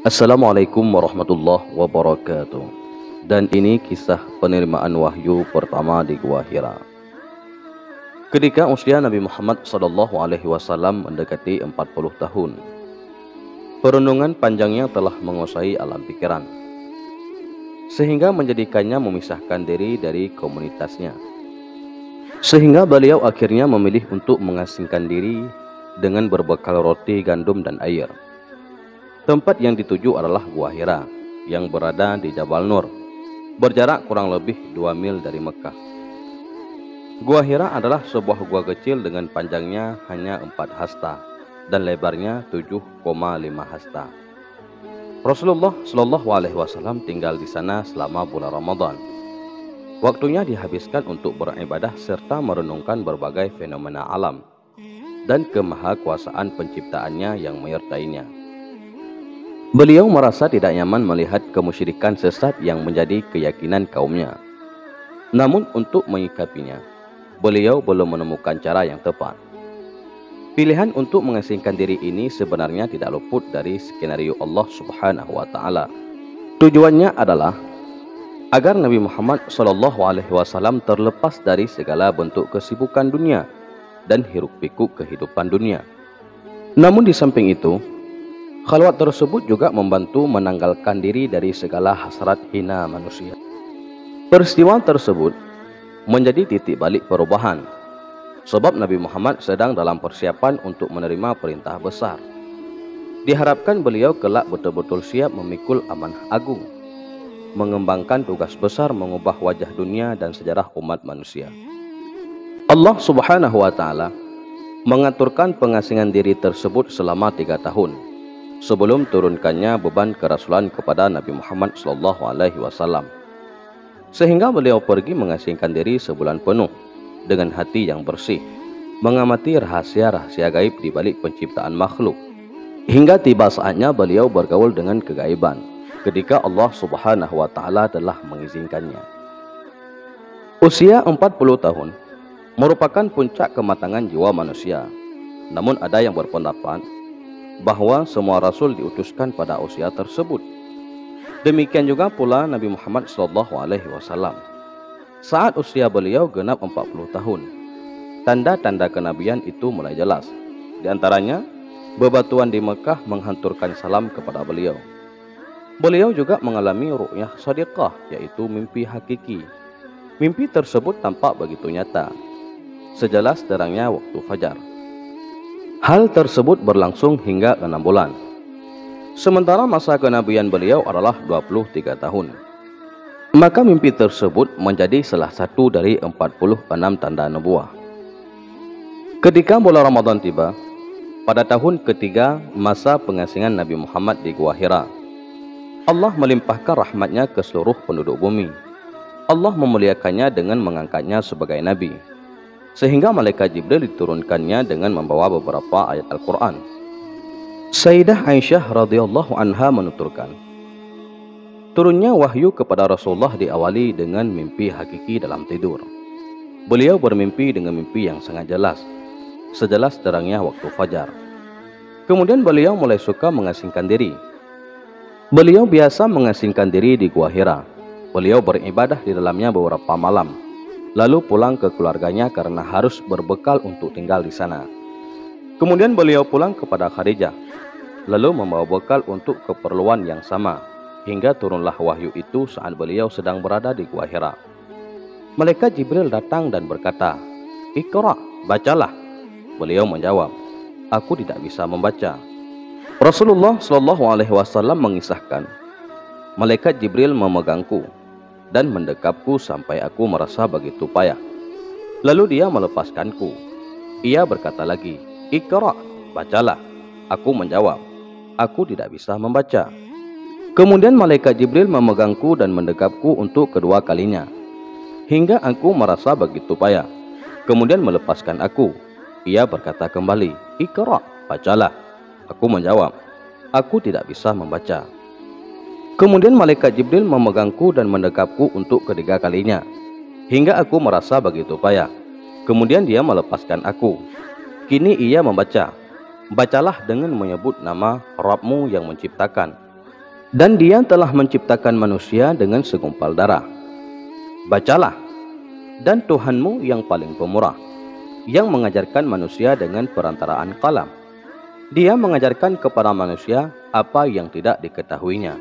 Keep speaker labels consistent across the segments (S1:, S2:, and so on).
S1: Assalamualaikum warahmatullahi wabarakatuh. Dan ini kisah penerimaan wahyu pertama di Gua Hira. Ketika usia Nabi Muhammad SAW mendekati 40 tahun, perenungan panjangnya telah menguasai alam pikiran, sehingga menjadikannya memisahkan diri dari komunitasnya. Sehingga beliau akhirnya memilih untuk mengasingkan diri dengan berbekal roti, gandum, dan air. Tempat yang dituju adalah Gua Hira yang berada di Jabal Nur, berjarak kurang lebih 2 mil dari Mekah. Gua Hira adalah sebuah gua kecil dengan panjangnya hanya 4 hasta dan lebarnya 7,5 hasta. Rasulullah Shallallahu Alaihi Wasallam tinggal di sana selama bulan Ramadan. Waktunya dihabiskan untuk beribadah serta merenungkan berbagai fenomena alam dan kemahakuasaan penciptaannya yang menyertainya. Beliau merasa tidak nyaman melihat kemusyrikan sesat yang menjadi keyakinan kaumnya. Namun untuk menyikapinya, beliau belum menemukan cara yang tepat. Pilihan untuk mengasingkan diri ini sebenarnya tidak luput dari skenario Allah Subhanahu wa Ta'ala. Tujuannya adalah agar Nabi Muhammad SAW terlepas dari segala bentuk kesibukan dunia dan hiruk-pikuk kehidupan dunia. Namun di samping itu, khalwat tersebut juga membantu menanggalkan diri dari segala hasrat hina manusia. Peristiwa tersebut menjadi titik balik perubahan, sebab Nabi Muhammad sedang dalam persiapan untuk menerima perintah besar. Diharapkan beliau kelak betul-betul siap memikul amanah agung, mengembangkan tugas besar mengubah wajah dunia dan sejarah umat manusia. Allah Subhanahu wa Ta'ala mengaturkan pengasingan diri tersebut selama 3 tahun sebelum turunkannya beban kerasulan kepada Nabi Muhammad SAW. Sehingga beliau pergi mengasingkan diri sebulan penuh dengan hati yang bersih, mengamati rahasia-rahasia gaib di balik penciptaan makhluk, hingga tiba saatnya beliau bergaul dengan kegaiban ketika Allah Subhanahu wa Ta'ala telah mengizinkannya. Usia 40 tahun merupakan puncak kematangan jiwa manusia. Namun ada yang berpendapat bahwa semua rasul diutuskan pada usia tersebut. Demikian juga pula Nabi Muhammad SAW. Saat usia beliau genap 40 tahun, tanda-tanda kenabian itu mulai jelas. Di antaranya, bebatuan di Mekah menghanturkan salam kepada beliau. Beliau juga mengalami ru'yah shadiqah, yaitu mimpi hakiki. Mimpi tersebut tampak begitu nyata, sejelas terangnya waktu fajar. Hal tersebut berlangsung hingga 6 bulan. Sementara masa kenabian beliau adalah 23 tahun. Maka mimpi tersebut menjadi salah satu dari 46 tanda nubuah. Ketika bulan Ramadan tiba, pada tahun ketiga masa pengasingan Nabi Muhammad di Gua Hira, Allah melimpahkan rahmatnya ke seluruh penduduk bumi. Allah memuliakannya dengan mengangkatnya sebagai Nabi, sehingga malaikat Jibril diturunkannya dengan membawa beberapa ayat Al-Quran. Sayyidah Aisyah radhiyallahu anha menuturkan, turunnya wahyu kepada Rasulullah diawali dengan mimpi hakiki dalam tidur. Beliau bermimpi dengan mimpi yang sangat jelas, sejelas terangnya waktu fajar. Kemudian beliau mulai suka mengasingkan diri. Beliau biasa mengasingkan diri di Gua Hira. Beliau beribadah di dalamnya beberapa malam, lalu pulang ke keluarganya karena harus berbekal untuk tinggal di sana. Kemudian beliau pulang kepada Khadijah, lalu membawa bekal untuk keperluan yang sama, hingga turunlah wahyu itu saat beliau sedang berada di Gua Hira. Malaikat Jibril datang dan berkata, "Iqra, bacalah." Beliau menjawab, "Aku tidak bisa membaca." Rasulullah Shallallahu Alaihi Wasallam mengisahkan, malaikat Jibril memegangku dan mendekapku sampai aku merasa begitu payah. Lalu dia melepaskanku. Ia berkata lagi, "Iqra, bacalah." Aku menjawab, "Aku tidak bisa membaca." Kemudian malaikat Jibril memegangku dan mendekapku untuk kedua kalinya, hingga aku merasa begitu payah. Kemudian melepaskan aku. Ia berkata kembali, "Iqra, bacalah." Aku menjawab, "Aku tidak bisa membaca." Kemudian malaikat Jibril memegangku dan mendekapku untuk ketiga kalinya, hingga aku merasa begitu payah. Kemudian dia melepaskan aku. Kini ia membaca, "Bacalah dengan menyebut nama Rabbmu yang menciptakan, Dan Dia telah menciptakan manusia dengan segumpal darah. Bacalah, dan Tuhanmu yang paling pemurah, yang mengajarkan manusia dengan perantaraan kalam. Dia mengajarkan kepada manusia apa yang tidak diketahuinya.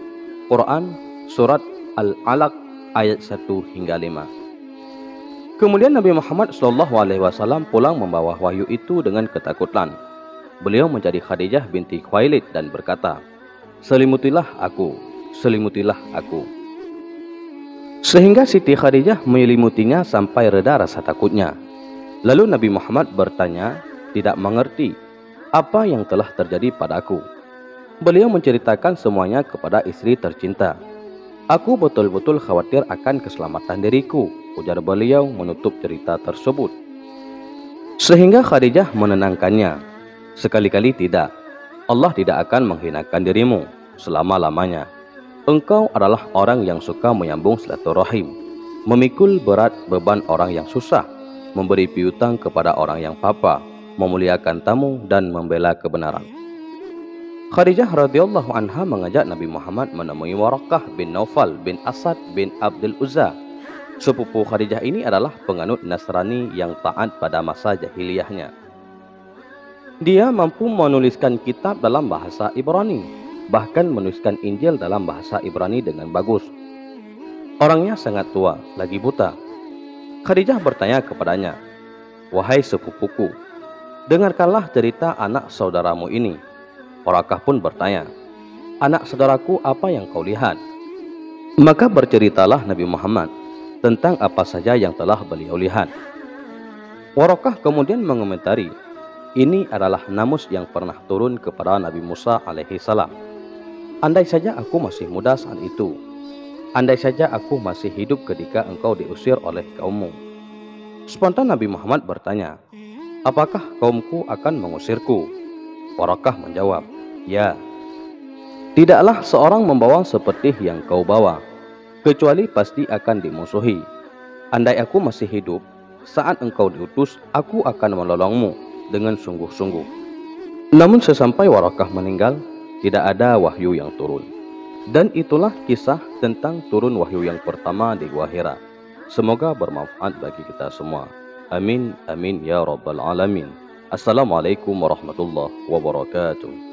S1: Quran Surat Al-Alaq ayat 1 hingga 5. Kemudian Nabi Muhammad SAW pulang membawa wahyu itu dengan ketakutan. Beliau menjadi Khadijah binti Khuwailid dan berkata, selimutilah aku, selimutilah aku. Sehingga Siti Khadijah menyelimutinya sampai reda rasa takutnya. Lalu Nabi Muhammad bertanya, tidak mengerti apa yang telah terjadi padaku. Beliau menceritakan semuanya kepada istri tercinta. Aku betul-betul khawatir akan keselamatan diriku, ujar beliau menutup cerita tersebut. Sehingga Khadijah menenangkannya, sekali-kali tidak, Allah tidak akan menghinakan dirimu selama-lamanya. Engkau adalah orang yang suka menyambung silaturahim, memikul berat beban orang yang susah, memberi piutang kepada orang yang papa, memuliakan tamu dan membela kebenaran. Khadijah radhiyallahu anha mengajak Nabi Muhammad menemui Waraqah bin Naufal bin Asad bin Abdul Uzza. Sepupu Khadijah ini adalah penganut Nasrani yang taat pada masa jahiliyahnya. Dia mampu menuliskan kitab dalam bahasa Ibrani, bahkan menuliskan Injil dalam bahasa Ibrani dengan bagus. Orangnya sangat tua, lagi buta. Khadijah bertanya kepadanya, wahai sepupuku, dengarkanlah cerita anak saudaramu ini. Waraqah pun bertanya, anak saudaraku, apa yang kau lihat? Maka berceritalah Nabi Muhammad tentang apa saja yang telah beliau lihat. Waraqah kemudian mengomentari, ini adalah namus yang pernah turun kepada Nabi Musa alaihissalam. Andai saja aku masih muda saat itu, andai saja aku masih hidup ketika engkau diusir oleh kaummu. Spontan Nabi Muhammad bertanya, apakah kaumku akan mengusirku? Waraqah menjawab, ya. Tidaklah seorang membawa seperti yang kau bawa, kecuali pasti akan dimusuhi. Andai aku masih hidup saat engkau diutus, aku akan menolongmu dengan sungguh-sungguh. Namun sesampai Waraqah meninggal, tidak ada wahyu yang turun. Dan itulah kisah tentang turun wahyu yang pertama di Gua Hira. Semoga bermanfaat bagi kita semua. Amin, amin ya rabbal alamin. Assalamualaikum warahmatullahi wabarakatuh.